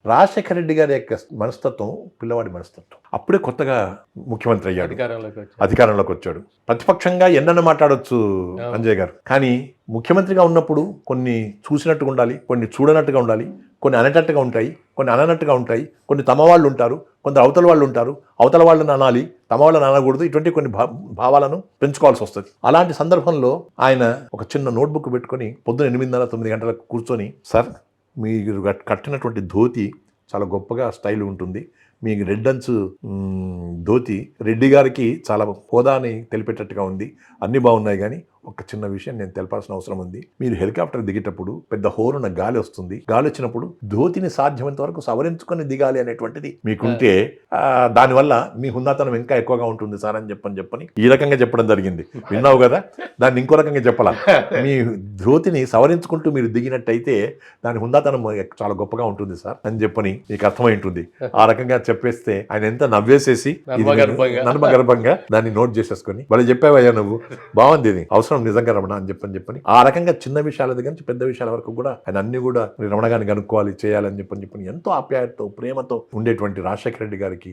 రాజశేఖర రెడ్డి గారి యొక్క మనస్తత్వం పిల్లవాడి మనస్తత్వం. అప్పుడే కొత్తగా ముఖ్యమంత్రి అయ్యాడు, అధికారంలోకి వచ్చాడు. ప్రతిపక్షంగా ఎన్నన్నా మాట్లాడొచ్చు అంజయ్ గారు, కానీ ముఖ్యమంత్రిగా ఉన్నప్పుడు కొన్ని చూసినట్టుగా ఉండాలి, కొన్ని చూడనట్టుగా ఉండాలి, కొన్ని అనేటట్టుగా ఉంటాయి, కొన్ని అననట్టుగా ఉంటాయి, కొన్ని తమ వాళ్ళు ఉంటారు, కొందరు అవతల వాళ్ళు ఉంటారు, అవతల వాళ్ళని అనాలి, తమ వాళ్ళని అనకూడదు. ఇటువంటి కొన్ని భావాలను పెంచుకోవాల్సి వస్తుంది. అలాంటి సందర్భంలో ఆయన ఒక చిన్న నోట్బుక్ పెట్టుకొని పొద్దున 8:30, 9 గంటలకు కూర్చొని, సార్ మీరు కట్టినటువంటి ధోతి చాలా గొప్పగా స్టైల్ ఉంటుంది, మీ రెడ్ అంచు ధోతి రెడ్డి గారికి చాలా హోదాని తెలిపేటట్టుగా ఉంది, అన్నీ బాగున్నాయి, కానీ ఒక చిన్న విషయం నేను తెలపాల్సిన అవసరం ఉంది. మీరు హెలికాప్టర్ దిగేటప్పుడు పెద్ద హోరున గాలి వస్తుంది, గాలి వచ్చినప్పుడు ధోతిని సాధ్యమైనంత వరకు సవరించుకొని దిగాలి అనేటువంటిది మీకుంటే దానివల్ల మీ హుందాతనం ఇంకా ఎక్కువగా ఉంటుంది సార్ అని చెప్పని ఈ రకంగా చెప్పడం జరిగింది. విన్నావు కదా, దాన్ని ఇంకో రకంగా చెప్పాల. మీ ధోతిని సవరించుకుంటూ మీరు దిగినట్టయితే దాని హుందాతనం చాలా గొప్పగా ఉంటుంది సార్ అని చెప్పని మీకు అర్థమై ఉంటుంది. ఆ రకంగా చెప్పేస్తే ఆయన ఎంత నవ్వేసేసి నర్మగర్భంగా దాన్ని నోట్ చేసేసుకొని, వాళ్ళు చెప్పావయ్యా నువ్వు, బాగుంది, ఇది అవసరం నిజంగా రమణ అని చెప్పని ఆ రకంగా చిన్న విషయాల దగ్గర నుంచి పెద్ద విషయాల వరకు కూడా ఆయన అన్ని కూడా రమణ గారిని కనుక్కోవాలి, చేయాలని చెప్పని ఎంతో ఆప్యాయతతో ప్రేమతో ఉండేటువంటి రాజశేఖర రెడ్డి గారికి